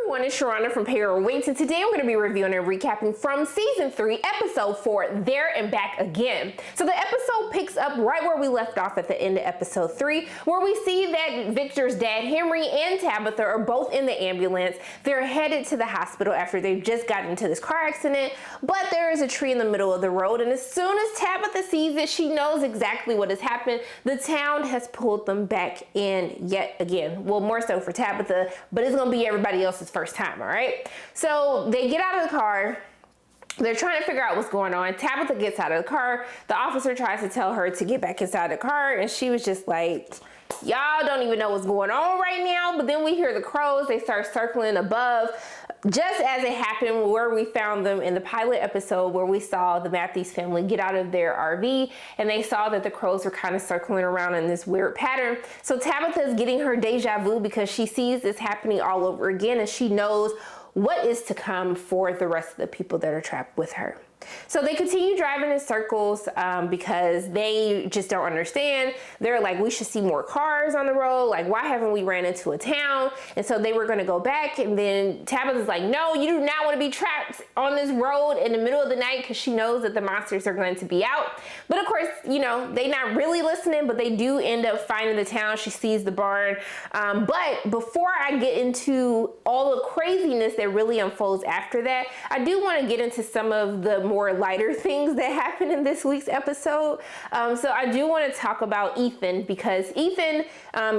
everyone, it's Sharana from Payroll Weeks, and today I'm going to be reviewing and recapping from Season 3, Episode 4, There and Back Again. So the episode picks up right where we left off at the end of Episode 3, where we see that Victor's dad, Henry, and Tabitha are both in the ambulance. They're headed to the hospital after they've just gotten into this car accident, but there is a tree in the middle of the road, and as soon as Tabitha sees it, she knows exactly what has happened. The town has pulled them back in yet again. Well, more so for Tabitha, but it's going to be everybody else's first time, all right? So they get out of the car. They're trying to figure out what's going on. Tabitha gets out of the car. The officer tries to tell her to get back inside the car, and she was just like, y'all don't even know what's going on right now. But then we hear the crows. They start circling above, just as it happened where we found them in the pilot episode, where we saw the Matthews family get out of their RV, and they saw that the crows were kind of circling around in this weird pattern. So Tabitha is getting her deja vu because she sees this happening all over again, and she knows what is to come for the rest of the people that are trapped with her. So they continue driving in circles because they just don't understand. They're like, we should see more cars on the road. Like, why haven't we ran into a town? And so they were going to go back. And then Tabitha's like, no, you do not want to be trapped on this road in the middle of the night, because she knows that the monsters are going to be out. But of course, you know, they not really listening, but they do end up finding the town. She sees the barn. But before I get into all the craziness that really unfolds after that, I do want to get into some of the more lighter things that happen in this week's episode. So I do want to talk about Ethan, because Ethan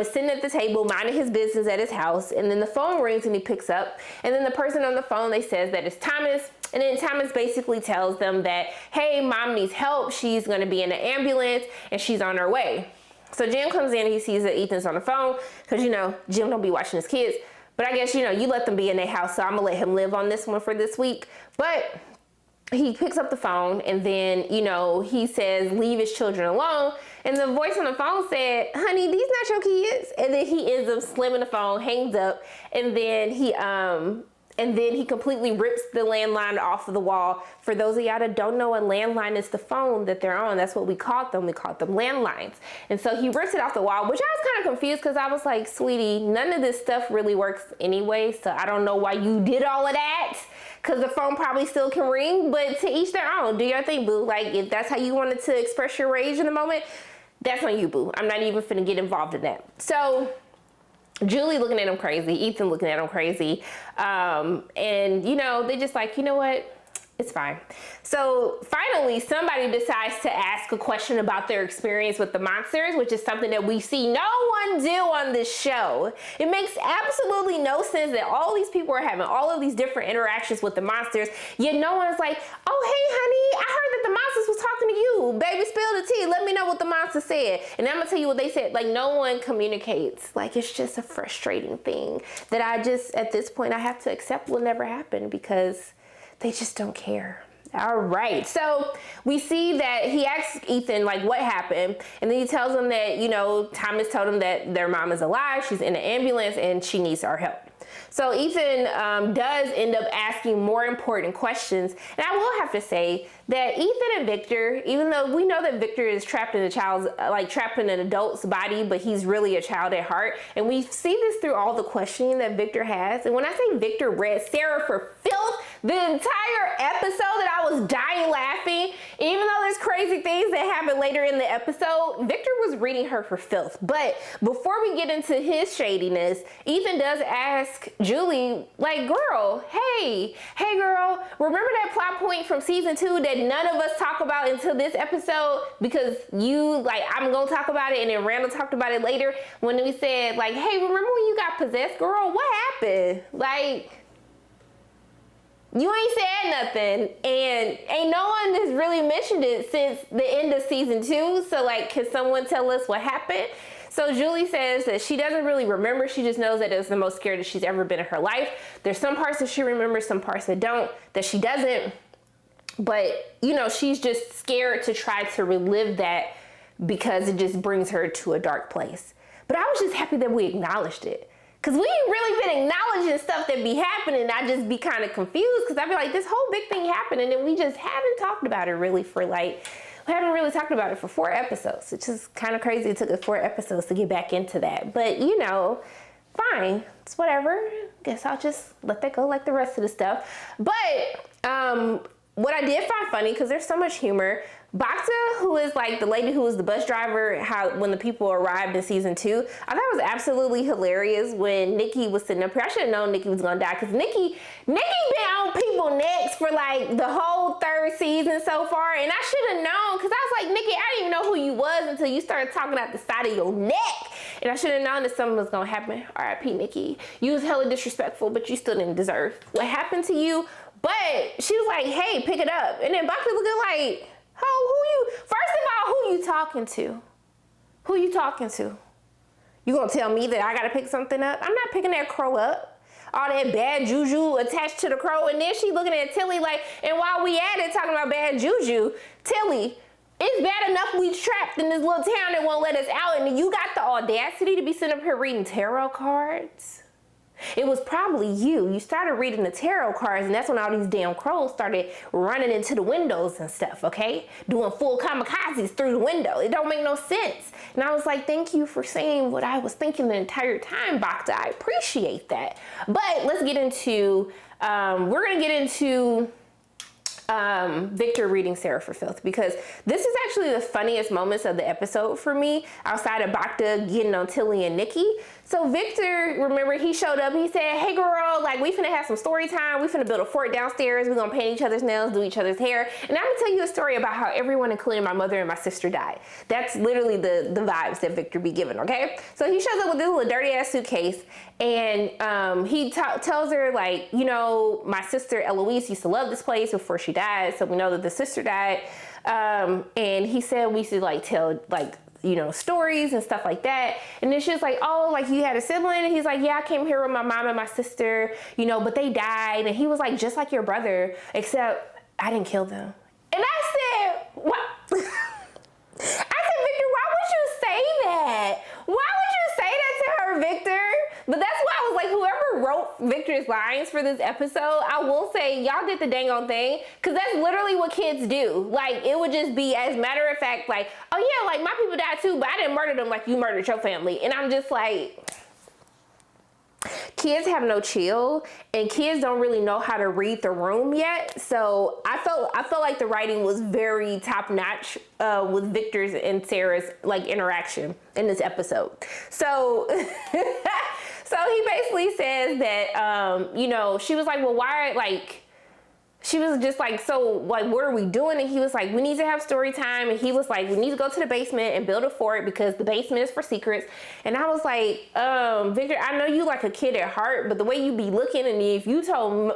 is sitting at the table minding his business at his house, and then the phone rings and he picks up, and then the person on the phone, they says that it's Thomas, and then Thomas basically tells them that, hey, mom needs help. She's going to be in an ambulance and she's on her way. So Jim comes in and he sees that Ethan's on the phone, because, you know, Jim don't be watching his kids, but I guess, you know, you let them be in their house, so I'm gonna let him live on this one for this week. But he picks up the phone, and then, you know, he says, leave his children alone. And the voice on the phone said, honey, these not your kids. And then he ends up slamming the phone, hangs up, and then he completely rips the landline off of the wall. For those of y'all that don't know, a landline is the phone that they're on. That's what we called them. We called them landlines. And so he rips it off the wall, which I was kind of confused, because I was like, sweetie, none of this stuff really works anyway. So I don't know why you did all of that, because the phone probably still can ring, but to each their own. Do your thing, boo. Like, if that's how you wanted to express your rage in the moment, that's on you, boo. I'm not even finna get involved in that. So Julie looking at him crazy, Ethan looking at him crazy. And, you know, they just like, you know what? It's fine. So finally, somebody decides to ask a question about their experience with the monsters, which is something that we see no one do on this show. It makes absolutely no sense that all these people are having all of these different interactions with the monsters, yet no one's like, oh, hey, honey, I heard that the monsters was talking to you. Baby, spill the tea. Let me know what the monster said. And I'm going to tell you what they said. Like, no one communicates. Like, it's just a frustrating thing that I just, at this point, I have to accept will never happen, because they just don't care. All right, so we see that he asks Ethan, like, what happened? And then he tells him that, you know, Thomas told him that their mom is alive, she's in an ambulance, and she needs our help. So Ethan does end up asking more important questions. And I will have to say that Ethan and Victor, even though we know that Victor is trapped in trapped in an adult's body, but he's really a child at heart. And we see this through all the questioning that Victor has. And when I say Victor read Sarah for filth the entire episode, that I was dying laughing, even though there's crazy things that happen later in the episode, Victor was reading her for filth. But before we get into his shadiness, Ethan does ask Julie, like, girl, hey girl, remember that plot point from season 2 that none of us talk about until this episode, because you, like, I'm gonna talk about it, and then Randall talked about it later, when we said, like, hey, remember when you got possessed, girl? What happened? Like, you ain't said nothing, and ain't no one has really mentioned it since the end of season 2. So, like, can someone tell us what happened? So Julie says that she doesn't really remember. She just knows that it was the most scared that she's ever been in her life. There's some parts that she remembers, some parts that she doesn't. But, you know, she's just scared to try to relive that, because it just brings her to a dark place. But I was just happy that we acknowledged it. Because we ain't really been acknowledging stuff that be happening. I just be kind of confused, because I be like, this whole big thing happened, and then we just haven't talked about it really for, like, we haven't really talked about it for 4 episodes. It's just kind of crazy. It took us 4 episodes to get back into that. But, you know, fine, it's whatever. Guess I'll just let that go like the rest of the stuff. But what I did find funny, because there's so much humor, Bacta, who is like the lady who was the bus driver, how when the people arrived in season 2, I thought it was absolutely hilarious when Nikki was sitting up here. I should have known Nikki was gonna die, because Nikki been on people necks for like the whole 3rd season so far, and I should have known, because I was like, Nikki, I didn't even know who you was until you started talking out the side of your neck, and I should have known that something was gonna happen. R.I.P. Nikki. You was hella disrespectful, but you still didn't deserve what happened to you. But she was like, hey, pick it up. And then Bacta looking like, first of all, who you talking to? Who you talking to? You gonna tell me that I gotta pick something up? I'm not picking that crow up. All that bad juju attached to the crow. And then she looking at Tilly like, and while we at it talking about bad juju, Tilly, it's bad enough we trapped in this little town that won't let us out, and you got the audacity to be sitting up here reading tarot cards? It was probably you. You started reading the tarot cards, and that's when all these damn crows started running into the windows and stuff, okay? Doing full kamikazes through the window. It don't make no sense. And I was like, thank you for saying what I was thinking the entire time, Bacta. I appreciate that. But let's get into, we're gonna get into Victor reading Sarah for filth, because this is actually the funniest moments of the episode for me, outside of Bacta getting on Tilly and Nikki. So Victor, remember, he showed up, he said, hey girl, like, we finna have some story time, we finna build a fort downstairs, we're gonna paint each other's nails, do each other's hair, and I'm gonna tell you a story about how everyone, including my mother and my sister, died. That's literally the vibes that Victor be giving, okay? So he shows up with this little dirty ass suitcase, and he tells her, like, you know, my sister Eloise used to love this place before she died, so we know that the sister died, and he said we should like tell like, you know, stories and stuff like that. And then she was like, oh, like you had a sibling? And he's like, yeah, I came here with my mom and my sister, you know, but they died. And he was like, just like your brother, except I didn't kill them. And I said, what? I said, Victor, why would you say that? Why would you say that to her, Victor? But that's why I was like, whoever wrote Victor's lines for this episode, I will say, y'all did the dang on thing, because that's literally what kids do. Like, it would just be, as a matter of fact, like, oh yeah, like my people died too, but I didn't murder them like you murdered your family. And I'm just like, kids have no chill, and kids don't really know how to read the room yet. So I felt like the writing was very top notch with Victor's and Sarah's like interaction in this episode. So so he basically says that you know, she was like, well, why, like, she was just like, so like, what are we doing? And he was like, we need to have story time. And he was like, we need to go to the basement and build a fort, because the basement is for secrets. And I was like, Victor, I know you like a kid at heart, but the way you be looking at me, if you told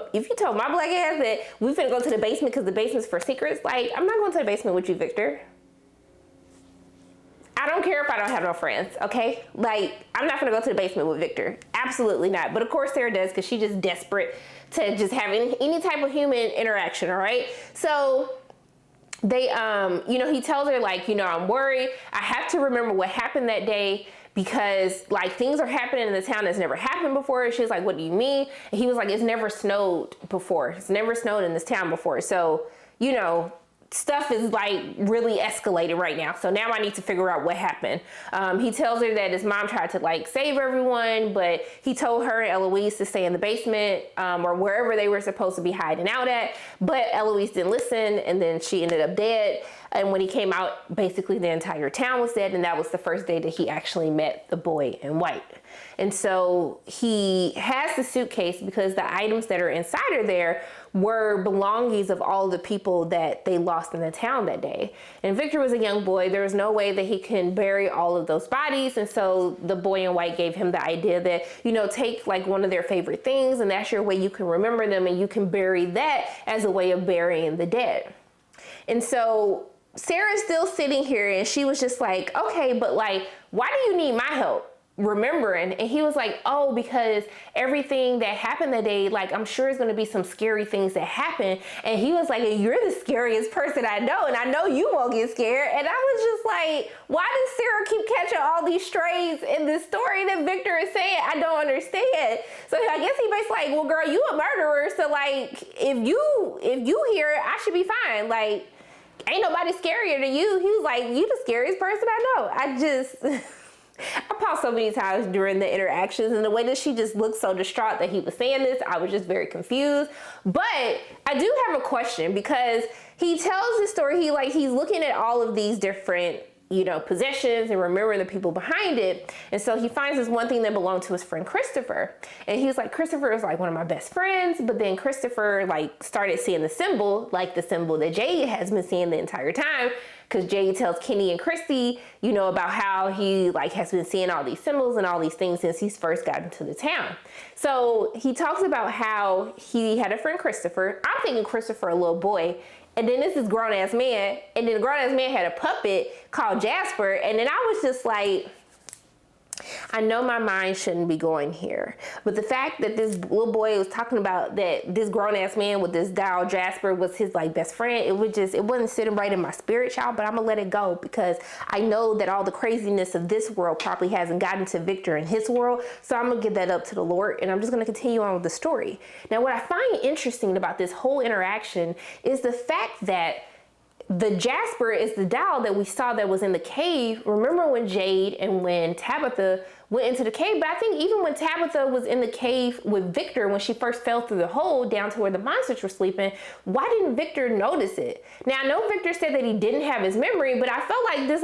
my black ass that we finna go to the basement because the basement's for secrets, like, I'm not going to the basement with you, Victor. I don't care if I don't have no friends, okay? Like, I'm not gonna go to the basement with Victor. Absolutely not. But of course Sarah does, because she's just desperate to just have any type of human interaction, all right? So they, you know, he tells her, like, you know, I'm worried. I have to remember what happened that day, because like things are happening in the town that's never happened before. She's like, what do you mean? And he was like, it's never snowed before. It's never snowed in this town before. So, you know, stuff is like really escalated right now. So now I need to figure out what happened. He tells her that his mom tried to like save everyone, but he told her and Eloise to stay in the basement or wherever they were supposed to be hiding out at. But Eloise didn't listen, and then she ended up dead. And when he came out, basically the entire town was dead. And that was the first day that he actually met the boy in white. And so he has the suitcase because the items that are inside of there were belongings of all the people that they lost in the town that day. And Victor was a young boy. There was no way that he can bury all of those bodies. And so the boy in white gave him the idea that, you know, take like one of their favorite things, and that's your way you can remember them, and you can bury that as a way of burying the dead. And so Sarah's still sitting here, and she was just like, okay, but like, why do you need my help remembering? And he was like, oh, because everything that happened that day, like, I'm sure it's going to be some scary things that happen. And he was like, you're the scariest person I know, and I know you won't get scared. And I was just like, why does Sarah keep catching all these strays in this story that Victor is saying? I don't understand. So I guess he basically like, well, girl, you a murderer, so like, if you hear it, I should be fine. Like, ain't nobody scarier than you. He was like, you the scariest person I know. I just I paused so many times during the interactions, and the way that she just looked so distraught that he was saying this, I was just very confused. But I do have a question, because he tells the story, he's looking at all of these different, possessions and remembering the people behind it. And so he finds this one thing that belonged to his friend Christopher. And he was like, Christopher is like one of my best friends. But then Christopher started seeing the symbol, like the symbol that Jade has been seeing the entire time. Because Jade tells Kenny and Christy, about how he has been seeing all these symbols and all these things since he's first gotten to the town. So he talks about how he had a friend Christopher. I'm thinking Christopher, a little boy. And then this is grown ass man. And then the grown ass man had a puppet called Jasper. And then I was just like, I know my mind shouldn't be going here, but the fact that this little boy was talking about that this grown ass man with this doll Jasper was his best friend, it wasn't sitting right in my spirit, y'all, but I'm gonna let it go, because I know that all the craziness of this world probably hasn't gotten to Victor in his world. So I'm gonna give that up to the Lord, and I'm just gonna continue on with the story. Now, what I find interesting about this whole interaction is the fact that the Jasper is the doll that we saw that was in the cave. Remember when Jade and when Tabitha went into the cave? But I think even when Tabitha was in the cave with Victor, when she first fell through the hole down to where the monsters were sleeping, why didn't Victor notice it? Now, I know Victor said that he didn't have his memory, but I felt like this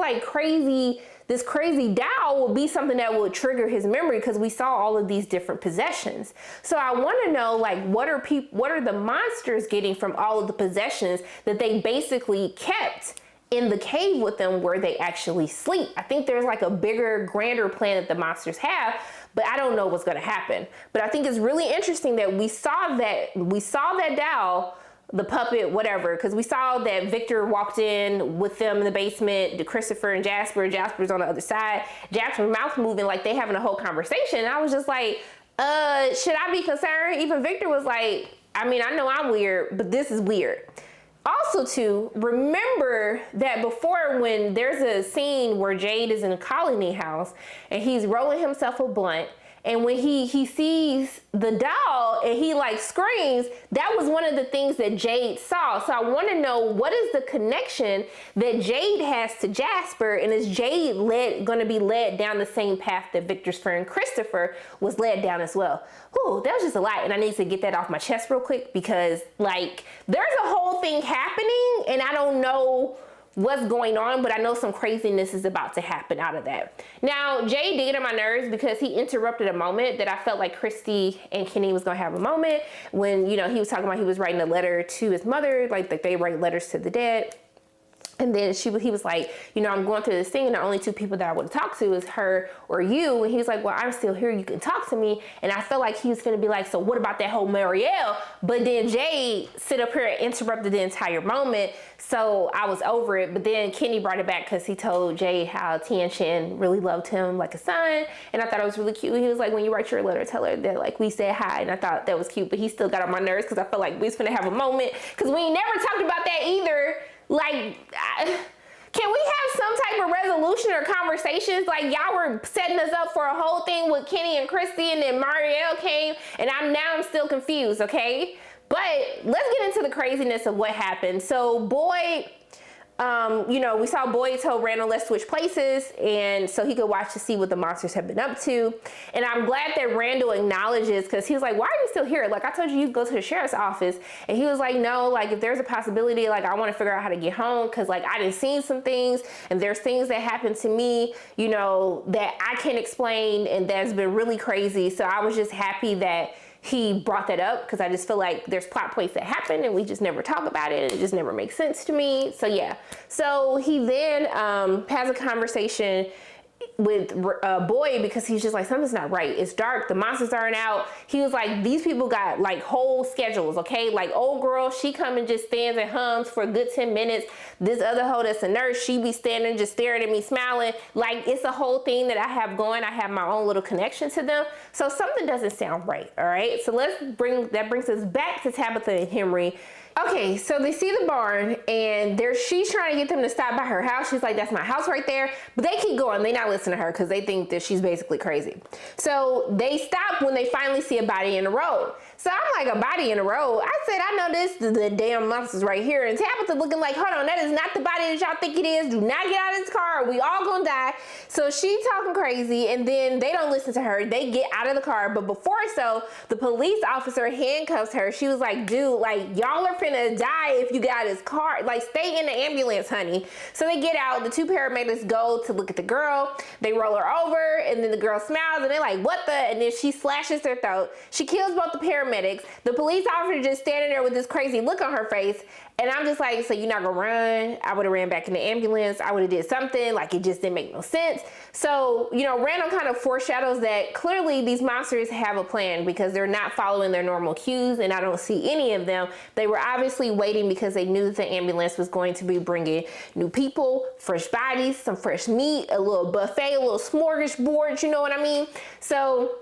crazy doll would be something that would trigger his memory, because we saw all of these different possessions. So I want to know, what are the monsters getting from all of the possessions that they basically kept in the cave with them where they actually sleep? I think there's a bigger, grander plan that the monsters have, but I don't know what's going to happen. But I think it's really interesting that we saw that doll, the puppet, whatever, because we saw that Victor walked in with them in the basement, to Christopher and Jasper's on the other side, Jasper's mouth moving like they having a whole conversation. And I was just like, should I be concerned? Even Victor was like, I know I'm weird, but this is weird. Also, too, remember that before, when there's a scene where Jade is in a colony house and he's rolling himself a blunt, and when he sees the doll and he screams, that was one of the things that Jade saw. So I want to know, what is the connection that Jade has to Jasper, and is Jade going to be led down the same path that Victor's friend Christopher was led down as well? Whew, that was just a lot, and I need to get that off my chest real quick, because there's a whole thing happening and I don't know what's going on, but I know some craziness is about to happen out of that. Now, Jay did get on my nerves because he interrupted a moment that I felt like Christy and Kenny was gonna have a moment when, he was talking about he was writing a letter to his mother, like they write letters to the dead. And then he was like, I'm going through this thing, and the only two people that I would talk to is her or you. And he's like, well, I'm still here. You can talk to me. And I felt like he was going to be like, so what about that whole Marielle? But then Jade sit up here and interrupted the entire moment. So I was over it. But then Kenny brought it back because he told Jade how Tian Chen really loved him like a son. And I thought it was really cute. He was like, when you write your letter, tell her that we said hi. And I thought that was cute. But he still got on my nerves because I felt like we was going to have a moment. Because we never talked about that either. Can we have some type of resolution or conversations? Y'all were setting us up for a whole thing with Kenny and Christy, and then Marielle came, and I'm still confused, okay? But let's get into the craziness of what happened. So Boyd, we saw Boyd told Randall, let's switch places, and so he could watch to see what the monsters have been up to. And I'm glad that Randall acknowledges, because he was like, why are you still here? I told you go to the sheriff's office. And he was like, no, if there's a possibility, I want to figure out how to get home, because I done seen some things, and there's things that happened to me, that I can't explain, and that's been really crazy. So I was just happy that he brought that up, because I just feel like there's plot points that happen and we just never talk about it. It just never makes sense to me. So yeah. So he then has a conversation with Boyd, because he's just like, something's not right. It's dark. The monsters aren't out. He was like, these people got whole schedules, okay? Old girl, she come and just stands and hums for a good 10 minutes. This other hoe that's a nurse, she be standing just staring at me smiling. It's a whole thing that I have going. I have my own little connection to them. So something doesn't sound right, all right? So that brings us back to Tabitha and Henry. Okay, so they see the barn, and she's trying to get them to stop by her house. She's like, that's my house right there. But they keep going. They not listen to her because they think that she's basically crazy. So they stop when they finally see a body in the road. So I'm like, a body in the road? I said, I know this, the damn monster's right here. And Tabitha looking like, hold on, that is not the body that y'all think it is. Do not get out of this car. We all gonna die. So she talking crazy, and then they don't listen to her. They get out of the car. But before so, the police officer handcuffs her. She was like, dude, like, y'all are finna die if you get out of this car. Like, stay in the ambulance, honey. So they get out. The two paramedics go to look at the girl. They roll her over, and then the girl smiles, and they're like, what the? And then she slashes their throat. She kills both the paramedics. The police officer just standing there with this crazy look on her face. And I'm just like, so you're not gonna run? I would have ran back in the ambulance. I would have did something. Like, it just didn't make no sense. So, you know, Randall kind of foreshadows that clearly these monsters have a plan because they're not following their normal cues, and I don't see any of them. They were obviously waiting because they knew that the ambulance was going to be bringing new people, fresh bodies, some fresh meat, a little buffet, a little smorgasbord, you know what I mean? So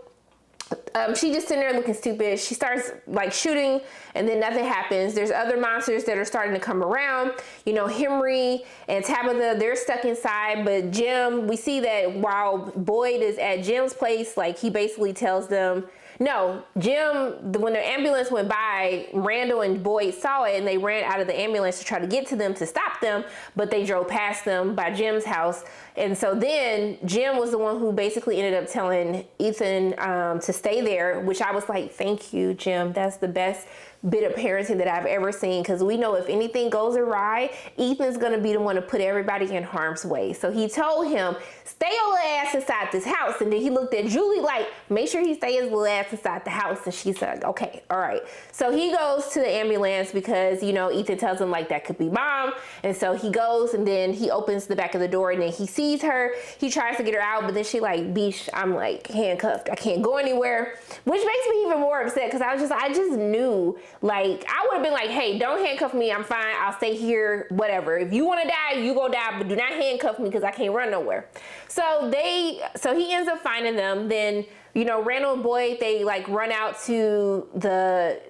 she just sitting there looking stupid. She starts like shooting, and then nothing happens. There's other monsters that are starting to come around. You know, Henry and Tabitha, they're stuck inside, but Jim, we see that while Boyd is at Jim's place, like, he basically tells them, no, Jim, when the ambulance went by, Randall and Boyd saw it, and they ran out of the ambulance to try to get to them to stop them, but they drove past them by Jim's house. And so then Jim was the one who basically ended up telling Ethan to stay there, which I was like, thank you, Jim. That's the best bit of parenting that I've ever seen, because we know if anything goes awry, Ethan's gonna be the one to put everybody in harm's way. So he told him, stay your little ass inside this house. And then he looked at Julie like, make sure he stays his little ass inside the house. And she said, okay, all right. So he goes to the ambulance because, you know, Ethan tells him like that could be mom. And so he goes, and then he opens the back of the door, and then he sees her. He tries to get her out, but then she like, beesh, I'm like handcuffed. I can't go anywhere, which makes me even more upset because I just knew, like, I would have been like, hey, don't handcuff me. I'm fine. I'll stay here, whatever. If you want to die, you go die, but do not handcuff me because I can't run nowhere. So he ends up finding them. Then, you know, Randall and Boyd, they like run out to the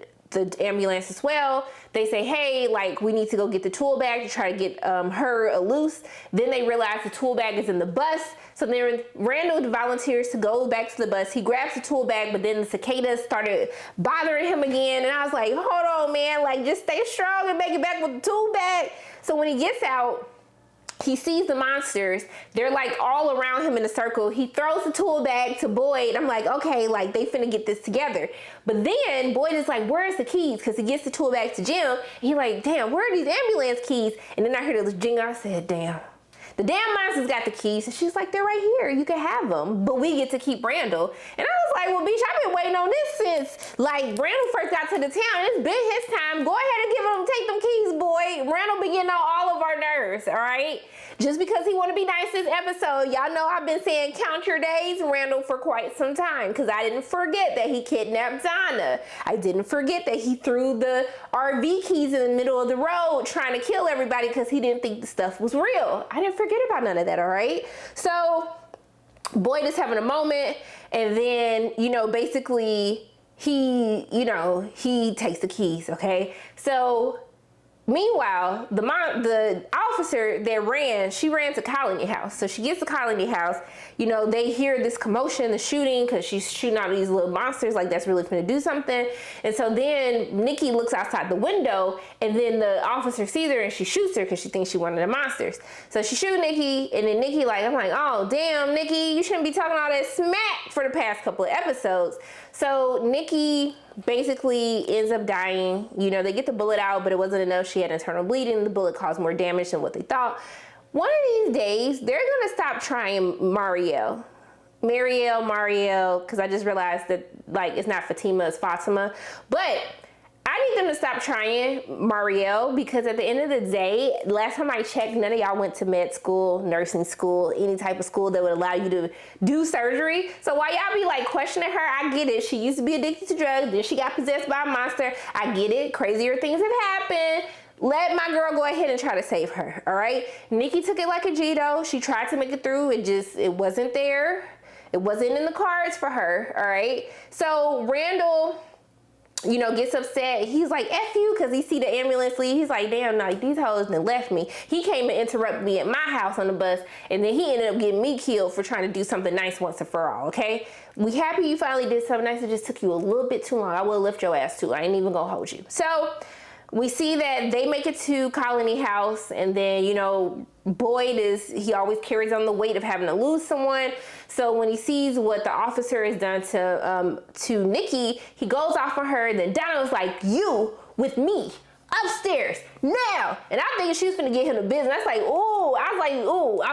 ambulance as well. They say, hey, like, we need to go get the tool bag to try to get her loose. Then they realize the tool bag is in the bus. So then Randall volunteers to go back to the bus. He grabs the tool bag, but then the cicadas started bothering him again. And I was like, hold on, man, like, just stay strong and make it back with the tool bag. So when he gets out, he sees the monsters. They're like all around him in a circle. He throws the tool bag to Boyd. I'm like, okay, like, they finna get this together. But then Boyd is like, where's the keys? Because he gets the tool bag to Jim. He like, damn, where are these ambulance keys? And then I heard this jingle. I said, damn. The damn monster's got the keys. And she's like, they're right here. You can have them. But we get to keep Randall. And I was like, well, bitch, I've been waiting on this since, like, Randall first got to the town. It's been his time. Go ahead and take them keys, boy. Randall been getting on all of our nerves, all right? Just because he want to be nice this episode, y'all know I've been saying count your days, Randall, for quite some time, because I didn't forget that he kidnapped Donna. I didn't forget that he threw the RV keys in the middle of the road trying to kill everybody because he didn't think the stuff was real. I didn't forget about none of that, all right? So Boyd is having a moment, and then, you know, basically he takes the keys, okay? So meanwhile, the officer that she ran to Colony House. So she gets to Colony House. You know, they hear this commotion, the shooting, because she's shooting out these little monsters, like that's really gonna do something. And so then Nikki looks outside the window, and then the officer sees her and she shoots her because she thinks she's one of the monsters. So she shoots Nikki, and then Nikki I'm like, oh, damn, Nikki, you shouldn't be talking all that smack for the past couple of episodes. So Nikki basically ends up dying. You know, they get the bullet out, but it wasn't enough. She had internal bleeding. The bullet caused more damage than what they thought. One of these days, they're gonna stop trying Marielle, because I just realized that, like, it's not Fatima, it's Fatima. But I need them to stop trying Marielle, because at the end of the day, last time I checked, none of y'all went to med school, nursing school, any type of school that would allow you to do surgery. So while y'all be like questioning her, I get it. She used to be addicted to drugs, then she got possessed by a monster. I get it. Crazier things have happened. Let my girl go ahead and try to save her, all right? Nikki took it like a G though. She tried to make it through. It wasn't there. It wasn't in the cards for her, all right? So Randall gets upset. He's like, F you, because he see the ambulance leave. He's like, damn, like, these hoes done left me. He came and interrupted me at my house on the bus, and then he ended up getting me killed for trying to do something nice once and for all, okay? We happy you finally did something nice. It just took you a little bit too long. I will lift your ass too. I ain't even gonna hold you. So we see that they make it to Colony House, and then, Boyd he always carries on the weight of having to lose someone. So when he sees what the officer has done to Nikki, he goes off on her. Then Donna was like, you with me upstairs now. And I think she was finna get him the business. I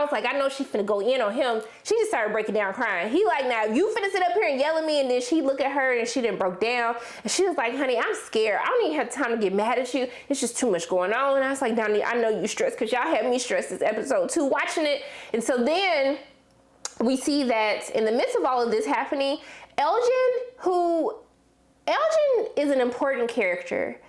was like, I know she's finna go in on him. She just started breaking down crying. He like, now you finna sit up here and yell at me. And then she look at her and she didn't broke down. And she was like, honey, I'm scared. I don't even have time to get mad at you. It's just too much going on. And I was like, Donnie, I know you stressed, because y'all had me stressed this episode too, watching it. And so then we see that in the midst of all of this happening, Elgin is an important character.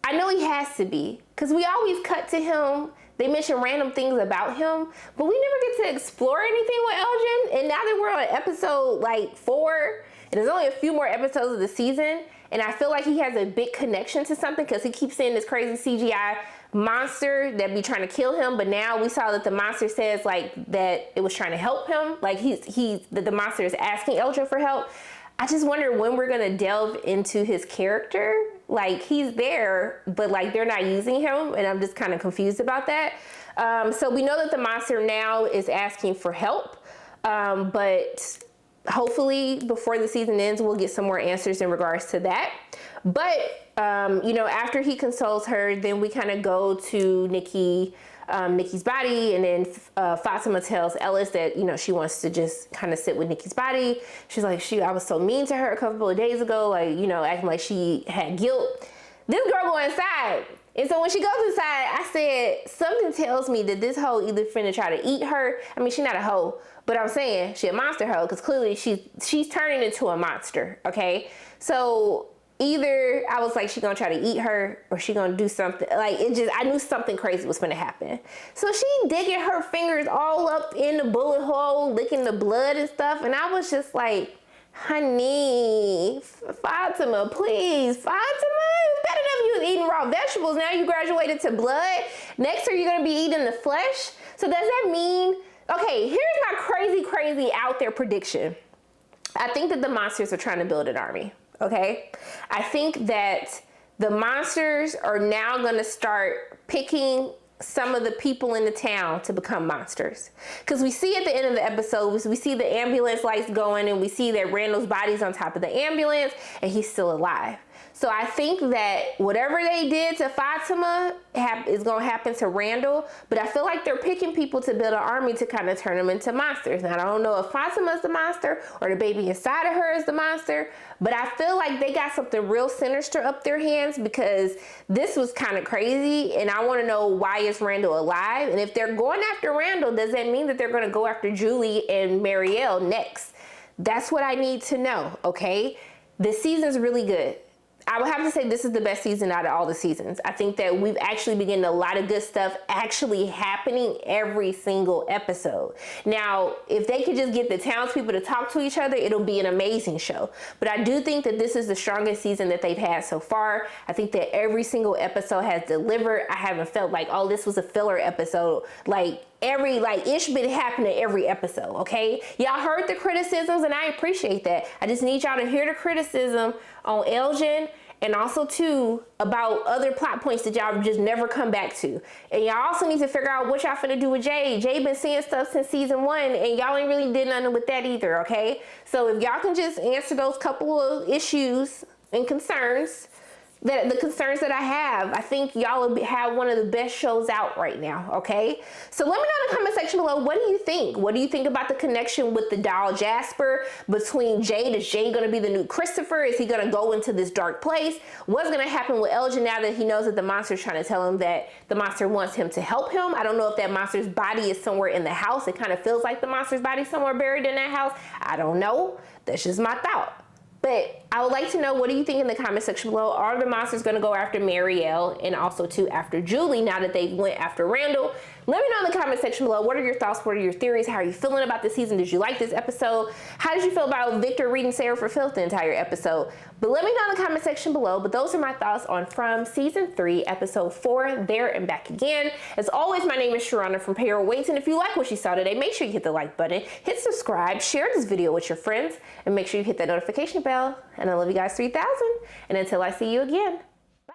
I know he has to be, because we always cut to him. They mention random things about him, but we never get to explore anything with Elgin. And now that we're on episode 4, and there's only a few more episodes of the season, and I feel like he has a big connection to something, because he keeps seeing this crazy CGI monster that be trying to kill him. But now we saw that the monster says that it was trying to help him. Like the monster is asking Elgin for help. I just wonder when we're gonna delve into his character. Like, he's there, but they're not using him, and I'm just kind of confused about that. So we know that the monster now is asking for help, but hopefully before the season ends, we'll get some more answers in regards to that. But after he consoles her, then we kind of go to Nikki's body, and then Fatima tells Ellis that she wants to just kind of sit with Nikki's body. She's like, I was so mean to her a couple of days ago, acting like she had guilt. This girl go inside, and so when she goes inside, I said, something tells me that this hoe either finna try to eat her. I mean, she's not a hoe, but I'm saying she a monster hoe, because clearly she's turning into a monster. Okay, so either I was like, she gonna try to eat her, or she gonna do something. I knew something crazy was gonna happen. So she digging her fingers all up in the bullet hole, licking the blood and stuff. And I was just like, honey, Fatima, please, Fatima, it's better than you was eating raw vegetables. Now you graduated to blood. Next year you're gonna be eating the flesh. So does that mean, okay, here's my crazy out there prediction. I think that the monsters are trying to build an army. Okay, I think that the monsters are now going to start picking some of the people in the town to become monsters. Because we see at the end of the episode, we see the ambulance lights going, and we see that Randall's body's on top of the ambulance, and he's still alive. So I think that whatever they did to Fatima is going to happen to Randall, but I feel like they're picking people to build an army to kind of turn them into monsters. Now, I don't know if Fatima's the monster or the baby inside of her is the monster, but I feel like they got something real sinister up their hands, because this was kind of crazy, and I want to know, why is Randall alive? And if they're going after Randall, does that mean that they're going to go after Julie and Marielle next? That's what I need to know, okay? This season's really good. I would have to say this is the best season out of all the seasons. I think that we've actually been getting a lot of good stuff actually happening every single episode. Now, if they could just get the townspeople to talk to each other, it'll be an amazing show. But I do think that this is the strongest season that they've had so far. I think that every single episode has delivered. I haven't felt like, oh, this was a filler episode. Ish bit happened in every episode, okay? Y'all heard the criticisms, and I appreciate that. I just need y'all to hear the criticism on Elgin, and also too about other plot points that y'all just never come back to. And y'all also need to figure out what y'all finna do with Jade. Jade been seeing stuff since season 1, and y'all ain't really did nothing with that either, okay? So if y'all can just answer those couple of issues and concerns, the concerns that I have, I think y'all will have one of the best shows out right now, okay? So let me know in the comment section below, what do you think? What do you think about the connection with the doll Jasper between Jade? Is Jade gonna be the new Christopher? Is he gonna go into this dark place? What's gonna happen with Elgin now that he knows that the monster's trying to tell him that the monster wants him to help him? I don't know if that monster's body is somewhere in the house. It kind of feels like the monster's body somewhere buried in that house. I don't know. That's just my thought. But I would like to know, what do you think in the comment section below? Are the monsters going to go after Marielle and also too after Julie now that they went after Randall? Let me know in the comment section below. What are your thoughts? What are your theories? How are you feeling about this season? Did you like this episode? How did you feel about Victor reading Sarah for Filth the entire episode? But let me know in the comment section below. But those are my thoughts on From Season 3, Episode 4, There and Back Again. As always, my name is Sharona from Payroll Waits, and if you like what you saw today, make sure you hit the like button, hit subscribe, share this video with your friends, and make sure you hit that notification bell. And I love you guys 3000. And until I see you again,